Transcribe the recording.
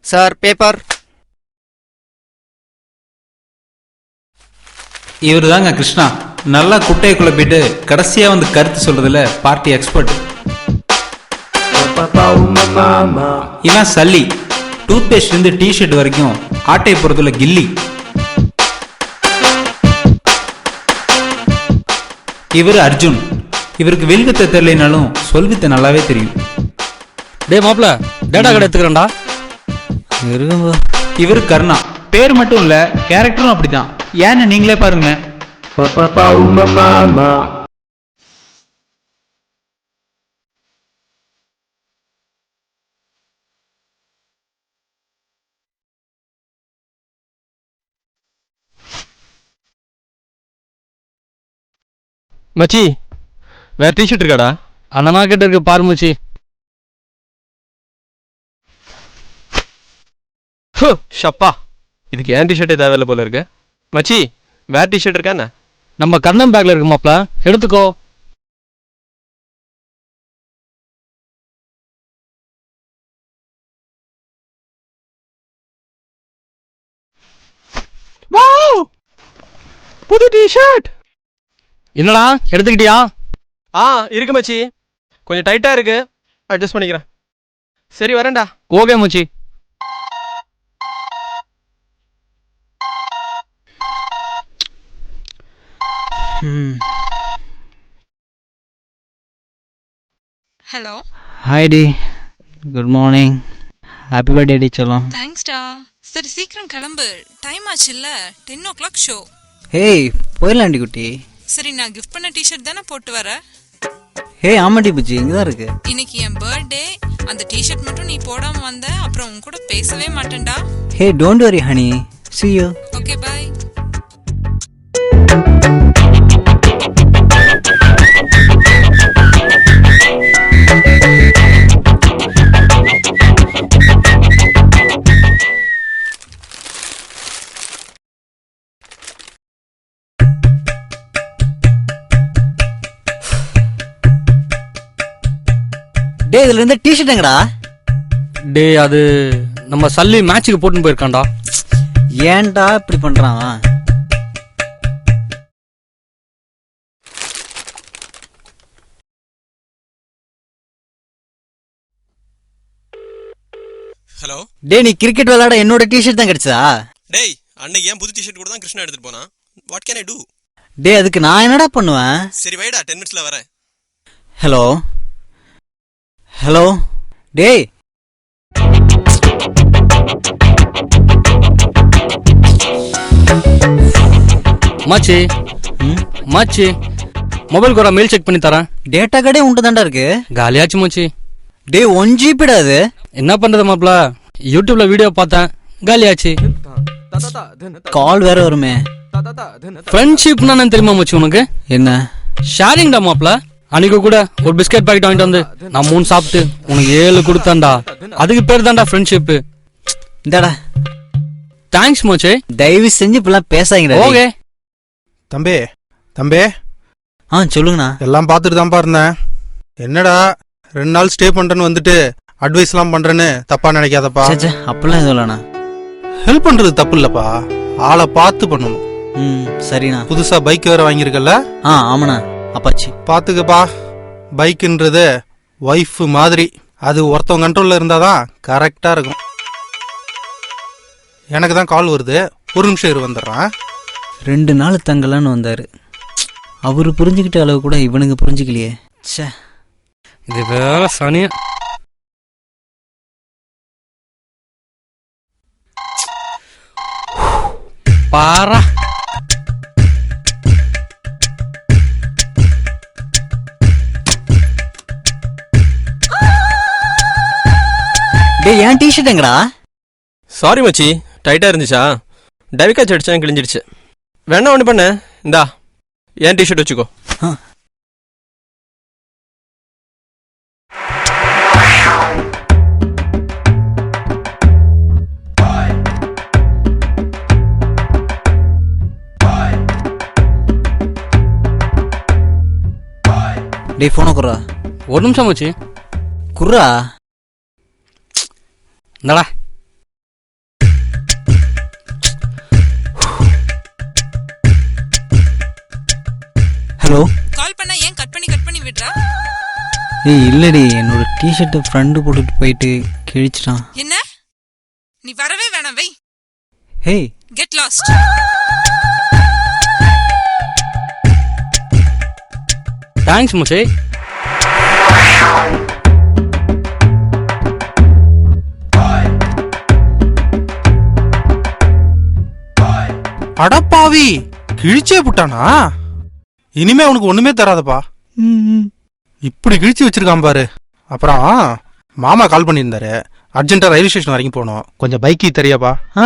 Sir paper. இவர் தாங்க கிருஷ்ணா. நல்லா குட்டையை குழப்பிட்டு கடைசியா வந்து கருத்து சொல்றதுல பார்ட்டி எக்ஸ்பர்ட். இவன் சல்லி. டூத் பேஸ்ட் இருந்து டிஷர்ட் வரைக்கும் ஆட்டை பொறுத்துல கில்லி. இவர் அர்ஜுன். இவருக்கு வெல்வித்த தெரியலனாலும் சொல்வித்த நல்லாவே தெரியும். டே மாப்ள, டேட்டா கடை எடுத்துக்கிறேன்டா. இவர் கருணா. பேர் மட்டும் இல்ல, கேரக்டரும் அப்படிதான். ஏன்னு நீங்களே பாருங்க. மச்சி, வேற டிஷர்ட் இருக்காடா? அந்த மார்க்கெட் இருக்கு பாரு மச்சி. ஷப்பா, இதுக்கு ஏன் டிஷர்ட்டே தேவையில்ல போல இருக்கு. மச்சி, வேற டிஷர்ட் இருக்கா என்ன? நம்ம கண்ணம் பேக்ல இருக்கு மாப்ள, எடுத்துக்கோ. வாவ், புது டிஷர்ட். என்னடா எடுத்துக்கிட்டியா? இருக்கு மச்சி, கொஞ்சம் டைட்டா இருக்கு, அட்ஜஸ்ட் பண்ணிக்கிறேன். சரி வரேன்டா. ஓகே மச்சி. ஹலோ. ஹாய் டி, குட் மார்னிங். ஹாப்பி பர்த்டே டி செல்லம். தேங்க்ஸ்டா. சரி சீக்கிரம் கிளம்பு, டைம் ஆச்சுல்ல. 10 o'clock ஷோ. ஹேய் போயிடலாண்டி குட்டி. சரி, நான் கிஃப்ட் பண்ண டிஷர்ட் தானே போட்டு வர. ஹே ஆமாடி புச்சி, இங்கதான் இருக்கு. இன்னைக்கு என் பர்த்டே, அந்த டிஷர்ட் மட்டும் நீ போடாம வந்த அப்புறம் உன் கூட பேசவே மாட்டேன்டா. Hey don't worry honey, see you. Okay bye. டே இதுல இருந்து டிஷர்ட் எங்கடா? டே அது நம்ம சல்லி மேட்சுக்கு போட்டுன்னு போயிருக்கான்டா. ஏன்டா இப்படி பண்றான்? ஹலோ. டே நீ கிரிக்கெட் விளையாட என்னோட டிஷர்ட் தான் கிடைச்சதா? டேய், அன்னைக்கு ஏன் புது டிஷர்ட் கூட தான் கிருஷ்ணா எடுத்துட்டு போனா? What can I do? டே அதுக்கு நான் என்னடா பண்ணுவேன்? சரி வைடா, 10 minutesல வரேன். ஹலோ ஹலோ டேய். மாச்சி, மாச்சி மொபைல் கூட மெயில் செக் பண்ணி தரேன். டேட்டா கடே உண்டு தாண்டா இருக்கு. காலியாச்சு மாச்சி. டே 1 GB டா அது. என்ன பண்றது மாப்ள, யூடியூப்ல வீடியோ பார்த்தேன், காலியாச்சு. கால் வேற வருமே. ஃப்ரெண்ட்ஷிப்னா என்ன தெரியுமா மச்சி உனக்கு? என்ன ஷேரிங் டா மாப்ள. அன்னைக்கு கூட ஒரு பிஸ்கெட் பாக்கெட் வாங்கிட்டு வந்து நான் 3 சாப்பிட்டு உனக்கு 7 கொடுத்தான்டா. அதுக்கு பேர் தான்டா ஃப்ரெண்ட்ஷிப். இந்தாடா. தேங்க்ஸ் மச்சி. தயவு செஞ்சு இப்பெல்லாம் பேசாதீங்கடா. ஓகே தம்பி. தம்பி சொல்லுங்கண்ணா. எல்லாம் பார்த்துட்டு தான்ப்பா இருந்தேன். என்னடா 2 நாள் ஸ்டே பண்றேன்னு வந்துட்டு அட்வைஸ்லாம் பண்றேன்னு தப்பா நினைக்காதப்பா. அப்பெல்லாம் எதுவும் இல்லண்ணா. ஹெல்ப் பண்றது தப்பு இல்லப்பா, ஆளை பார்த்து பண்ணணும். சரிண்ணா. புதுசா பைக் வேற வாங்கியிருக்கல? ஆமாண்ணா. அப்பாச்சி பாத்துக்கப்பா, பைக்குன்றது ஒய்ஃப் மாதிரி. அது ஒருத்தவங்க கண்ட்ரோல்ல இருந்தாதான் கரெக்டா இருக்கும். எனக்கு தான் கால் வருது, ஒரு நிமிஷம் இரு வந்துடுறான். 2 நாள் தங்கலான்னு வந்தாரு. அவரு புரிஞ்சுக்கிட்ட அளவு கூட இவனுக்கு புரிஞ்சுக்கலையே. ச்சே, இது வேற சனியா. பாரா. டேய் ஏன் டிஷர்ட் எங்கடா? சாரி மச்சி, டைட்டா இருந்துச்சா? டவிகா அடிச்சா கிழிஞ்சிடுச்சு. வேணா ஒன்று பண்ண, இந்தா ஏன் டிஷர்ட் வச்சுக்கோ. டேய் போன குர்ரா. ஒரு நிமிஷம் மச்சி. குர்ரா. இந்தடா. ஹலோ. கால் பண்ணா ஏன் கட் பண்ணி விடுறா? ஏய் இல்லடி, என்னோட டிஷர்ட்டை ஃப்ரெண்டு போட்டுட்டு போயிட்டு கிழிச்சிட்டான். என்ன? நீ வரவே வேணாம், வை. ஹேய். Get lost. தேங்க்ஸ் மச்சி. அடப்பாவி, கிழிச்சே புட்டானா? இனிமே அவனுக்கு ஒண்ணுமே தராதப்பா. இப்படி கிழிச்சு வச்சிருக்கான் பாரு. அப்புறம் மாமா கால் பண்ணியிருந்தாரு, அர்ஜென்ட்டா ரயில்வே ஸ்டேஷன் வரைக்கும் போகணும், கொஞ்சம் பைக்கி தெரியாப்பா? ஆ